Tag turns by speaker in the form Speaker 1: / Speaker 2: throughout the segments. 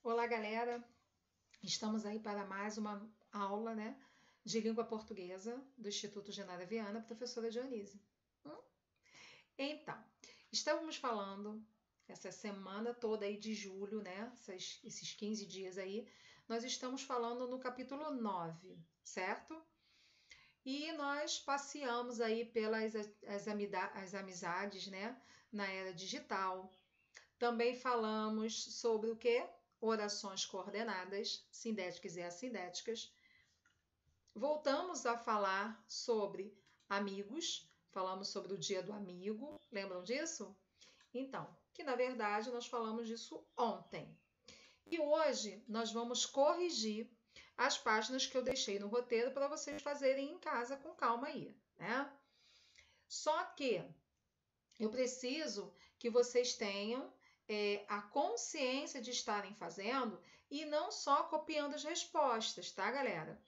Speaker 1: Olá, galera! Estamos aí para mais uma aula, de língua portuguesa do Instituto Genara Viana, professora Dionise. Então, estamos falando essa semana toda aí de julho, esses 15 dias aí, nós estamos falando no capítulo 9, certo? E nós passeamos aí pelas as amizades, na era digital. Também falamos sobre o quê? Orações coordenadas, sindéticas e assindéticas. Voltamos a falar sobre amigos, falamos sobre o dia do amigo, lembram disso? Então, que na verdade nós falamos disso ontem. E hoje nós vamos corrigir as páginas que eu deixei no roteiro para vocês fazerem em casa com calma aí, né? Só que eu preciso que vocês tenham a consciência de estarem fazendo e não só copiando as respostas, tá, galera?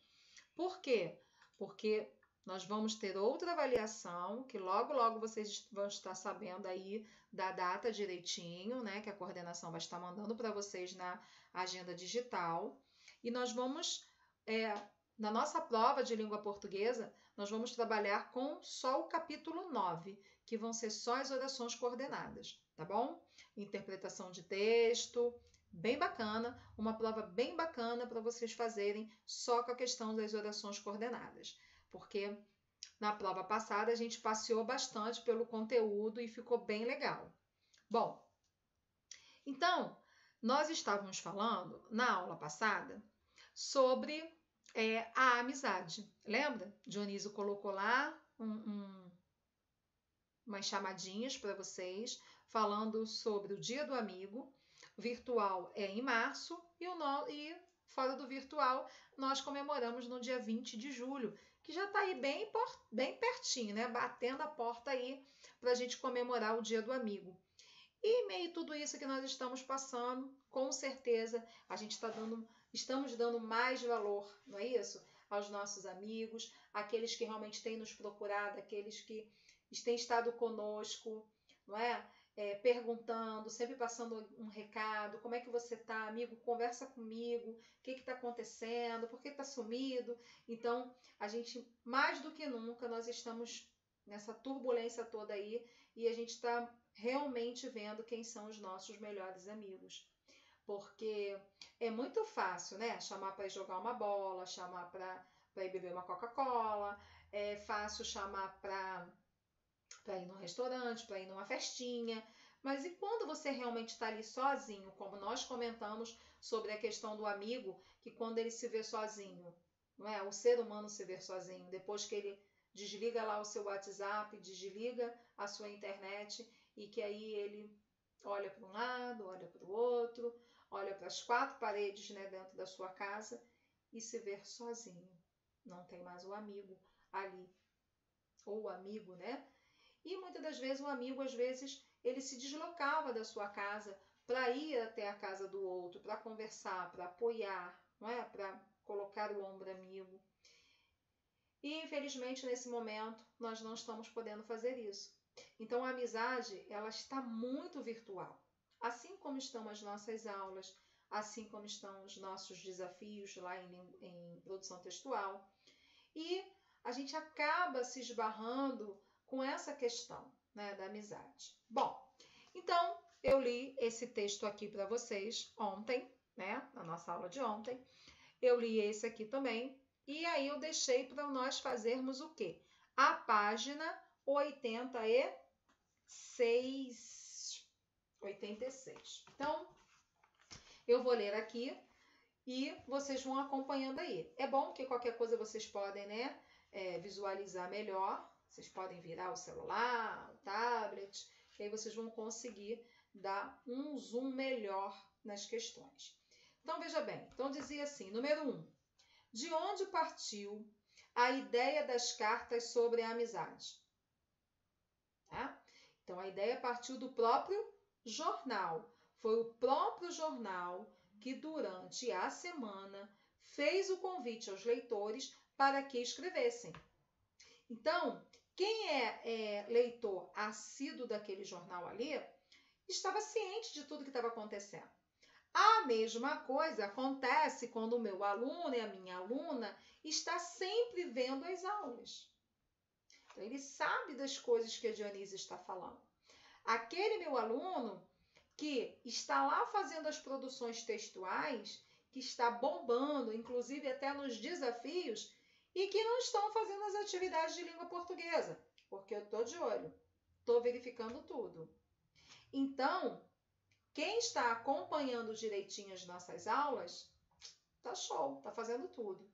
Speaker 1: Por quê? Porque nós vamos ter outra avaliação, que logo vocês vão estar sabendo aí da data direitinho, que a coordenação vai estar mandando para vocês na agenda digital. E nós vamos, na nossa prova de língua portuguesa, nós vamos trabalhar com só o capítulo 9, que vão ser só as orações coordenadas, tá bom? Interpretação de texto, bem bacana, uma prova bem bacana para vocês fazerem só com a questão das orações coordenadas, porque na prova passada a gente passeou bastante pelo conteúdo e ficou bem legal. Bom, então, nós estávamos falando na aula passada sobre a amizade. Lembra? Dionísio colocou lá umas chamadinhas para vocês, falando sobre o Dia do Amigo. O virtual é em março e fora do virtual nós comemoramos no dia 20 de julho, que já está aí bem pertinho, batendo a porta aí para a gente comemorar o Dia do Amigo. E em meio a tudo isso que nós estamos passando, com certeza a gente estamos dando mais valor, não é isso? Aos nossos amigos, aqueles que realmente têm nos procurado, aqueles que têm estado conosco, não é? Perguntando, sempre passando um recado, como é que você está, amigo? Conversa comigo, o que está acontecendo, por que está sumido? Então, a gente, mais do que nunca, nós estamos nessa turbulência toda aí e a gente está realmente vendo quem são os nossos melhores amigos. Porque é muito fácil, chamar para ir jogar uma bola, chamar para ir beber uma Coca-Cola, é fácil chamar para ir num restaurante, para ir numa festinha. Mas e quando você realmente está ali sozinho, como nós comentamos sobre a questão do amigo, que quando ele se vê sozinho, não é? O ser humano se vê sozinho, depois que ele desliga lá o seu WhatsApp, desliga a sua internet e que aí ele olha para um lado, olha para o outro, olha para as quatro paredes, dentro da sua casa e se vê sozinho. Não tem mais o amigo ali, ou o amigo, E muitas das vezes o amigo, às vezes, ele se deslocava da sua casa para ir até a casa do outro, para conversar, para apoiar, não é? Para colocar o ombro amigo. E, infelizmente, nesse momento, nós não estamos podendo fazer isso. Então, a amizade, ela está muito virtual. Assim como estão as nossas aulas, assim como estão os nossos desafios lá em produção textual. E a gente acaba se esbarrando com essa questão, da amizade. Bom, então eu li esse texto aqui para vocês ontem, na nossa aula de ontem. Eu li esse aqui também. E aí eu deixei para nós fazermos o quê? A página 86. Então, eu vou ler aqui e vocês vão acompanhando aí. É bom que qualquer coisa vocês podem, visualizar melhor. Vocês podem virar o celular, o tablet, e aí vocês vão conseguir dar um zoom melhor nas questões. Então, veja bem. Então, dizia assim, número 1. De onde partiu a ideia das cartas sobre a amizade? Tá? Então, a ideia partiu do próprio jornal. Foi o próprio jornal que, durante a semana, fez o convite aos leitores para que escrevessem. Então, quem é leitor assíduo daquele jornal ali, estava ciente de tudo que estava acontecendo. A mesma coisa acontece quando o meu aluno e a minha aluna está sempre vendo as aulas. Então, ele sabe das coisas que a Dionísia está falando. Aquele meu aluno que está lá fazendo as produções textuais, que está bombando, inclusive até nos desafios, e que não estão fazendo as atividades de língua portuguesa, porque eu estou de olho, estou verificando tudo. Então, quem está acompanhando direitinho as nossas aulas, tá show, tá fazendo tudo.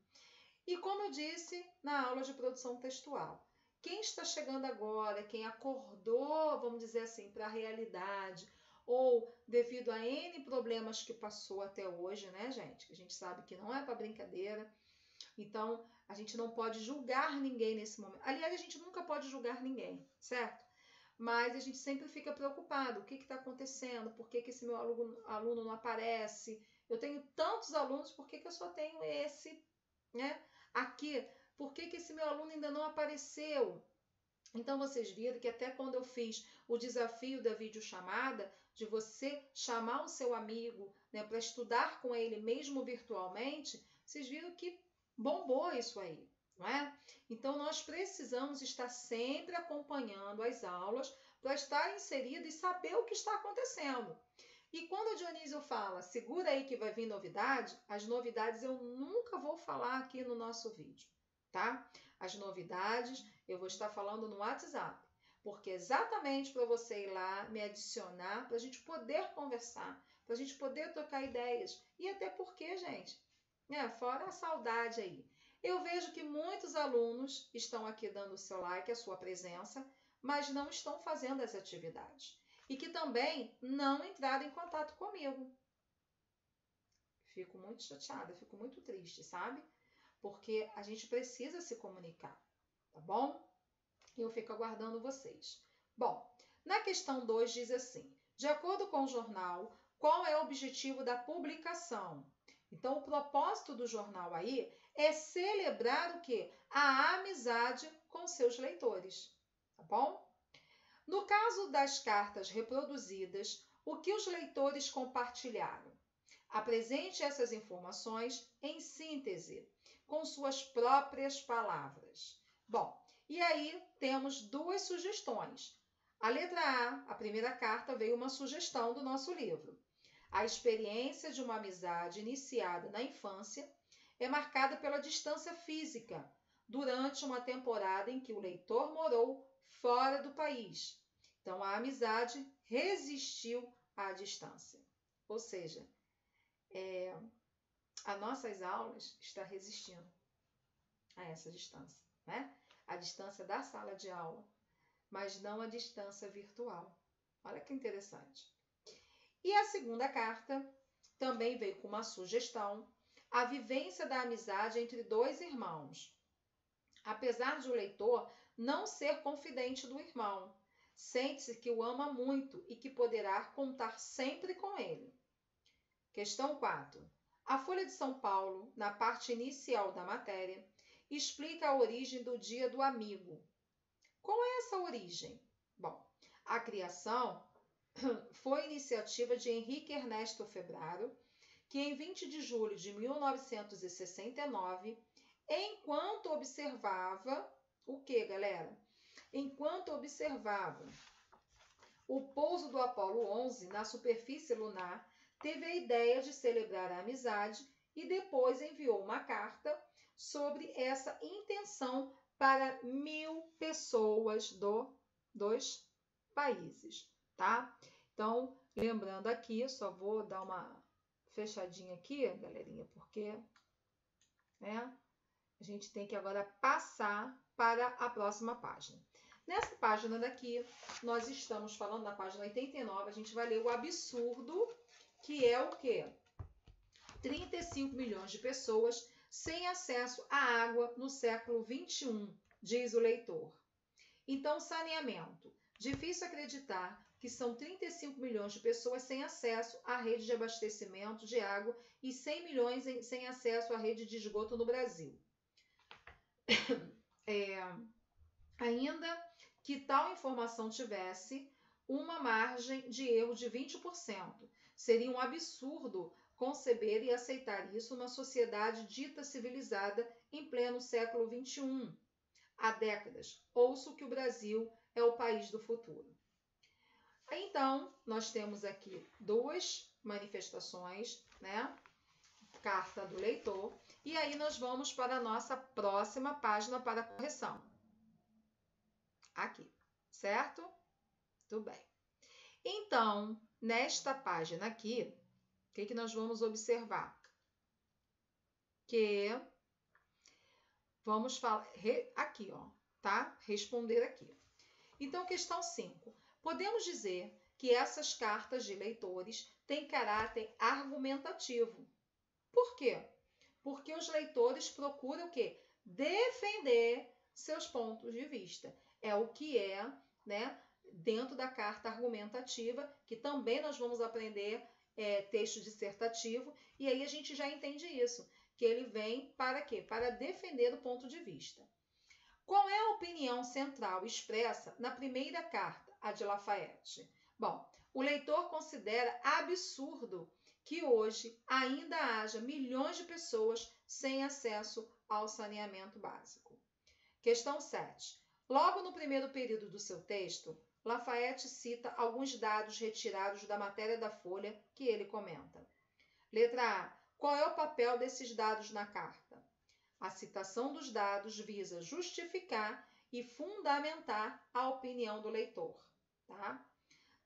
Speaker 1: E como eu disse na aula de produção textual, quem está chegando agora, quem acordou, vamos dizer assim, para a realidade, ou devido a N problemas que passou até hoje, né, gente? A gente sabe que não é para brincadeira. Então, a gente não pode julgar ninguém nesse momento. Aliás, a gente nunca pode julgar ninguém, certo? Mas a gente sempre fica preocupado. O que está acontecendo? Por que esse meu aluno não aparece? Eu tenho tantos alunos, por que eu só tenho esse, né? Aqui, por que esse meu aluno ainda não apareceu? Então, vocês viram que até quando eu fiz o desafio da videochamada, de você chamar o seu amigo, né, para estudar com ele mesmo virtualmente, vocês viram que bombou isso aí, não é? Então, nós precisamos estar sempre acompanhando as aulas para estar inserido e saber o que está acontecendo. E quando a Dionísio fala, segura aí que vai vir novidade, as novidades eu nunca vou falar aqui no nosso vídeo, tá? As novidades eu vou estar falando no WhatsApp, porque exatamente para você ir lá, me adicionar, para a gente poder conversar, para a gente poder trocar ideias. E até porque, gente, né, fora a saudade aí. Eu vejo que muitos alunos estão aqui dando o seu like, a sua presença, mas não estão fazendo as atividades. E que também não entraram em contato comigo. Fico muito chateada, fico muito triste, sabe? Porque a gente precisa se comunicar, tá bom? E eu fico aguardando vocês. Bom, na questão 2 diz assim: de acordo com o jornal, qual é o objetivo da publicação? Então, o propósito do jornal aí é celebrar o quê? A amizade com seus leitores, tá bom? No caso das cartas reproduzidas, o que os leitores compartilharam? Apresente essas informações em síntese, com suas próprias palavras. Bom, e aí temos duas sugestões. A letra A, a primeira carta, veio uma sugestão do nosso livro. A experiência de uma amizade iniciada na infância é marcada pela distância física, durante uma temporada em que o leitor morou fora do país. Então, a amizade resistiu à distância. Ou seja, as nossas aulas estão resistindo a essa distância, né? A distância da sala de aula, mas não a distância virtual. Olha que interessante. E a segunda carta também veio com uma sugestão: a vivência da amizade entre dois irmãos. Apesar de o leitor não ser confidente do irmão, sente-se que o ama muito e que poderá contar sempre com ele. Questão 4. A Folha de São Paulo, na parte inicial da matéria, explica a origem do Dia do Amigo. Qual é essa origem? Bom, a criação foi iniciativa de Henrique Ernesto Febraro, que em 20 de julho de 1969, enquanto observava o que, galera? Enquanto observava o pouso do Apolo 11 na superfície lunar, teve a ideia de celebrar a amizade e depois enviou uma carta sobre essa intenção para 1000 pessoas dos países, tá? Então, lembrando aqui, só vou dar uma fechadinha aqui, galerinha, porque, né, a gente tem que agora passar para a próxima página. Nessa página daqui, nós estamos falando, na página 89, a gente vai ler o absurdo, que é o quê? 35 milhões de pessoas sem acesso à água no século 21, diz o leitor. Então, saneamento. Difícil acreditar que são 35 milhões de pessoas sem acesso à rede de abastecimento de água e 100 milhões sem acesso à rede de esgoto no Brasil. Ainda que tal informação tivesse uma margem de erro de 20%, Seria um absurdo conceber e aceitar isso numa sociedade dita civilizada em pleno século XXI. Há décadas, ouço que o Brasil é o país do futuro. Então, nós temos aqui duas manifestações, né? Carta do leitor. E aí nós vamos para a nossa próxima página para correção. Aqui, certo? Tudo bem. Então, nesta página aqui, o que nós vamos observar? Que vamos falar aqui, ó, tá? Responder aqui. Então, questão 5. Podemos dizer que essas cartas de leitores têm caráter argumentativo. Por quê? Porque os leitores procuram o quê? Defender seus pontos de vista. É o que é, né, dentro da carta argumentativa, que também nós vamos aprender texto dissertativo, e aí a gente já entende isso, que ele vem para quê? Para defender o ponto de vista. Qual é a opinião central expressa na primeira carta, a de Lafayette? Bom, o leitor considera absurdo que hoje ainda haja milhões de pessoas sem acesso ao saneamento básico. Questão 7. Logo no primeiro período do seu texto, Lafayette cita alguns dados retirados da matéria da Folha que ele comenta. Letra A. Qual é o papel desses dados na carta? A citação dos dados visa justificar e fundamentar a opinião do leitor. Tá?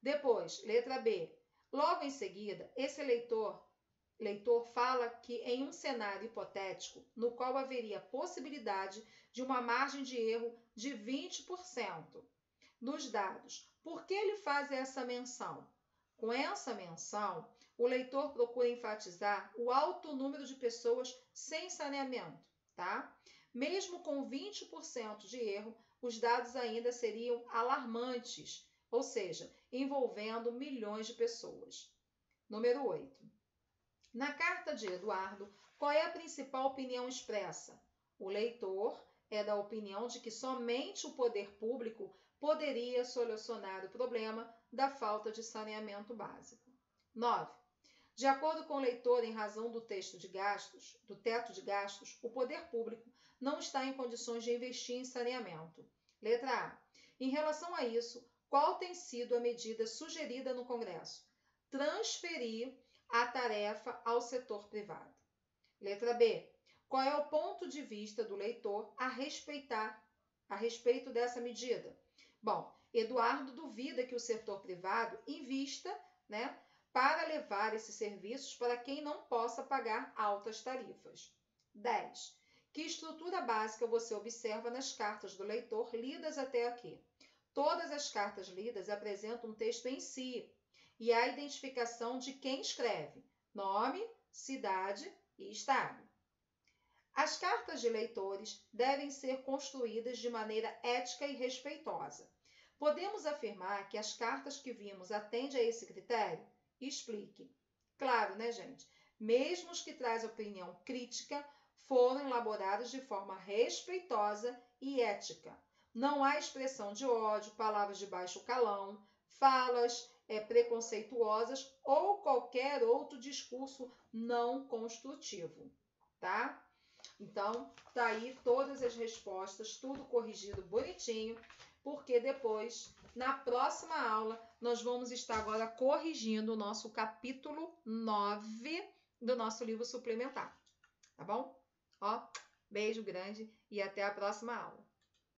Speaker 1: Depois, letra B. Logo em seguida, esse leitor fala que em um cenário hipotético, no qual haveria possibilidade de uma margem de erro de 20% nos dados. Por que ele faz essa menção? Com essa menção, o leitor procura enfatizar o alto número de pessoas sem saneamento, tá? Mesmo com 20% de erro, os dados ainda seriam alarmantes, ou seja, envolvendo milhões de pessoas. Número 8. Na carta de Eduardo, qual é a principal opinião expressa? O leitor é da opinião de que somente o poder público poderia solucionar o problema da falta de saneamento básico. 9. De acordo com o leitor, em razão do teto de gastos, o poder público não está em condições de investir em saneamento. Letra A. Em relação a isso, qual tem sido a medida sugerida no Congresso? Transferir a tarefa ao setor privado. Letra B. Qual é o ponto de vista do leitor a respeito dessa medida? Bom, Eduardo duvida que o setor privado invista, né, para levar esses serviços para quem não possa pagar altas tarifas. 10. Que estrutura básica você observa nas cartas do leitor lidas até aqui? Todas as cartas lidas apresentam um texto em si e a identificação de quem escreve, nome, cidade e estado. As cartas de leitores devem ser construídas de maneira ética e respeitosa. Podemos afirmar que as cartas que vimos atendem a esse critério? Explique. Claro, né, gente? Mesmo os que trazem opinião crítica foram elaborados de forma respeitosa e ética. Não há expressão de ódio, palavras de baixo calão, falas preconceituosas ou qualquer outro discurso não construtivo, tá? Então, tá aí todas as respostas, tudo corrigido bonitinho, porque depois, na próxima aula, nós vamos estar agora corrigindo o nosso capítulo 9 do nosso livro suplementar, tá bom? Ó, beijo grande e até a próxima aula.